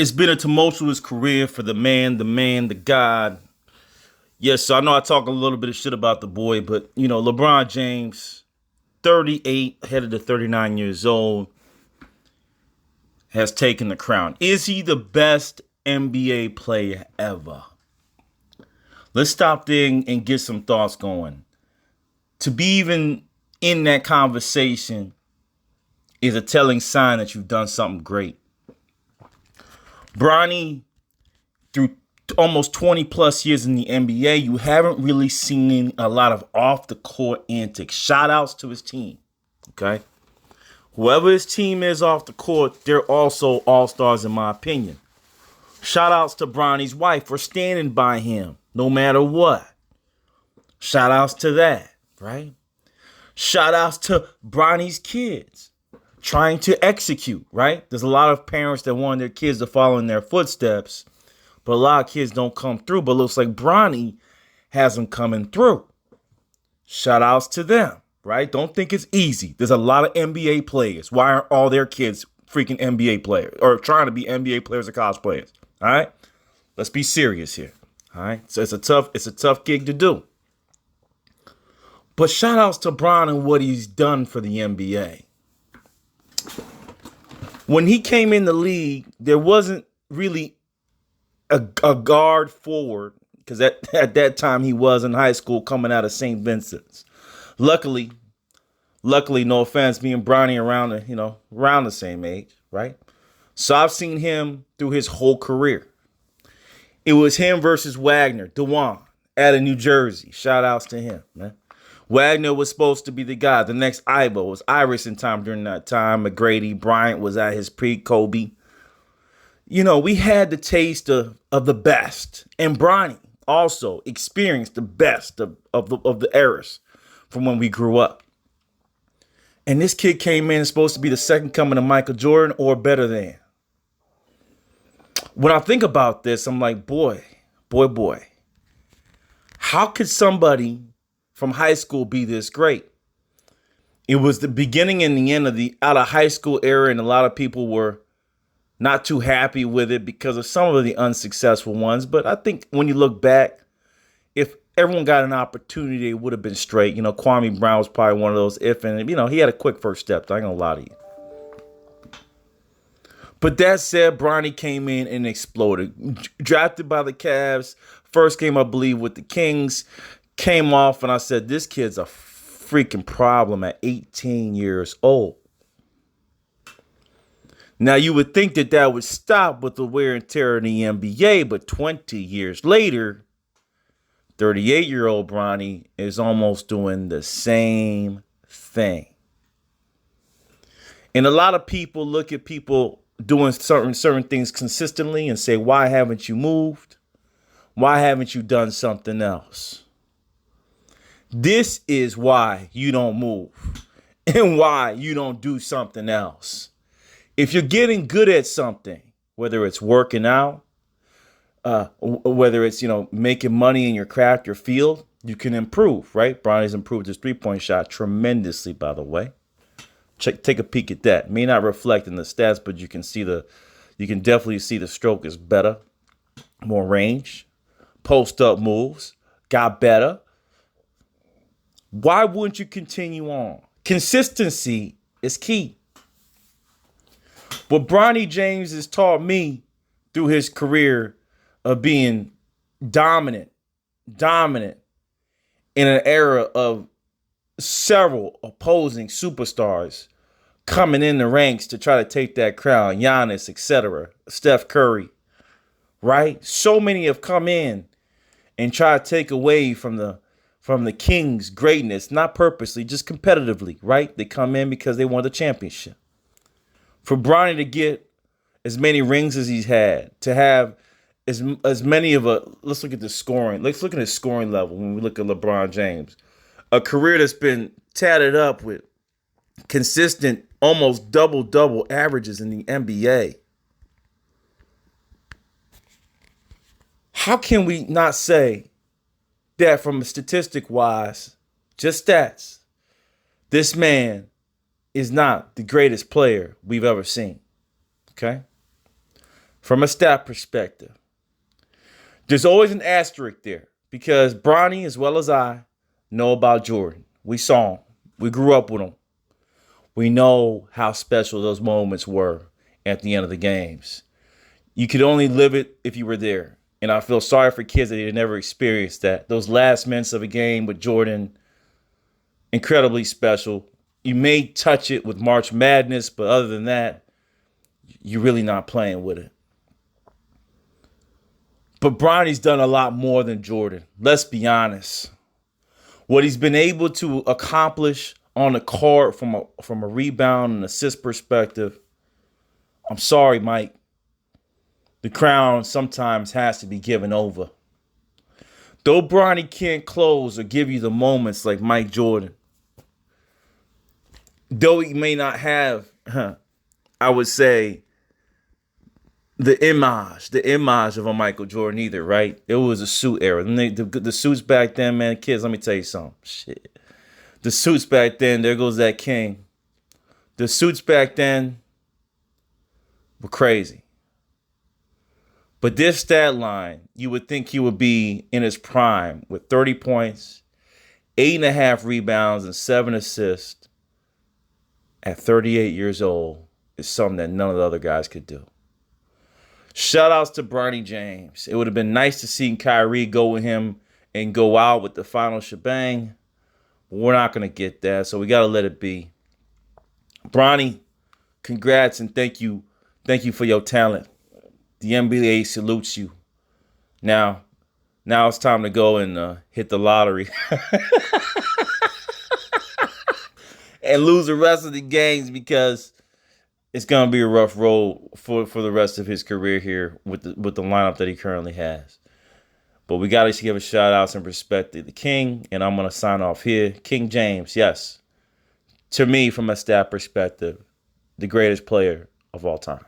It's been a tumultuous career for the God. Yes, so I know I talk a little bit of shit about the boy, but LeBron James, 38, headed to 39 years old, has taken the crown. Is he the best NBA player ever? Let's stop there and get some thoughts going. To be even in that conversation is a telling sign that you've done something great. Bronny, through almost 20 plus years in the NBA, you haven't really seen a lot of off the court antics. Shout outs to his team. Okay. Whoever his team is off the court, they're also all stars in my opinion. Shout outs to Bronny's wife for standing by him no matter what. Shout outs to that, right? Shout outs to Bronny's kids trying to execute, right? There's a lot of parents that want their kids to follow in their footsteps, but a lot of kids don't come through. But it looks like Bronny has them coming through. Shout outs to them, right? Don't think it's easy. There's a lot of NBA players. Why aren't all their kids freaking NBA players or trying to be NBA players or college players? All right, let's be serious here. All right, so it's a tough gig to do. But shout outs to Bron and what he's done for the NBA. When he came in the league, there wasn't really a guard forward because at that time he was in high school coming out of St. Vincent's. Luckily, no offense, me and Bronny around the same age, right? So I've seen him through his whole career. It was him versus Wagner, DeJuan, out of New Jersey. Shout outs to him, man. Wagner was supposed to be the guy. The next Ibo was Iverson time during that time. McGrady, Bryant was at his pre-Kobe. We had the taste of the best. And Bronny also experienced the best of the eras from when we grew up. And this kid came in supposed to be the second coming of Michael Jordan or better than. When I think about this, I'm like, boy. How could somebody from high school be this great? It was the beginning and the end of the out of high school era, and a lot of people were not too happy with it because of some of the unsuccessful ones. But I think when you look back, if everyone got an opportunity, it would have been straight. Kwame Brown was probably one of those he had a quick first step. I ain't gonna lie to you. But that said, Bronny came in and exploded. Drafted by the Cavs. First game, I believe, with the Kings. Came off, and I said, this kid's a freaking problem at 18 years old. Now, you would think that would stop with the wear and tear in the NBA, but 20 years later, 38-year-old Bronny is almost doing the same thing. And a lot of people look at people doing certain things consistently and say, why haven't you moved? Why haven't you done something else? This is why you don't move and why you don't do something else. If you're getting good at something, whether it's working out, whether it's, making money in your craft, your field, you can improve, right? Bronny's improved his three-point shot tremendously, by the way. Take a peek at that. May not reflect in the stats, but you can definitely see the stroke is better, more range, post-up moves, got better. Why wouldn't you continue on? Consistency is key. What Bronny James has taught me through his career of being dominant in an era of several opposing superstars coming in the ranks to try to take that crown, Giannis, etc., Steph Curry, right? So many have come in and try to take away from the Kings' greatness, not purposely, just competitively, right? They come in because they want the championship. For Bronny to get as many rings as he's had, to have as many let's look at the scoring. Let's look at his scoring level when we look at LeBron James. A career that's been tatted up with consistent, almost double averages in the NBA. How can we not say that from a statistic-wise, just stats, this man is not the greatest player we've ever seen? Okay? from a stat perspective, there's always an asterisk there because Bronny, as well as I, know about Jordan. We saw him. We grew up with him. We know how special those moments were at the end of the games. You could only live it if you were there. And I feel sorry for kids that they never experienced that. Those last minutes of a game with Jordan, incredibly special. You may touch it with March Madness, but other than that, you're really not playing with it. But Bronny's done a lot more than Jordan. Let's be honest. What he's been able to accomplish on the court from a rebound and assist perspective, I'm sorry, Mike. The crown sometimes has to be given over. Though Bronny can't close or give you the moments like Mike Jordan, though he may not have, I would say, the image of a Michael Jordan either, right? It was a suit era. The suits back then, man, kids, let me tell you something. Shit. The suits back then, there goes that king. The suits back then were crazy. But this stat line, you would think he would be in his prime with 30 points, 8.5 rebounds, and 7 assists at 38 years old is something that none of the other guys could do. Shout outs to Bronny James. It would have been nice to see Kyrie go with him and go out with the final shebang. But we're not going to get that, so we got to let it be. Bronny, congrats and thank you. Thank you for your talent. The NBA salutes you. Now it's time to go and hit the lottery and lose the rest of the games because it's going to be a rough road for the rest of his career here with the lineup that he currently has. But we got to give a shout out and respect to the King, and I'm going to sign off here. King James, yes. To me, from a stat perspective, the greatest player of all time.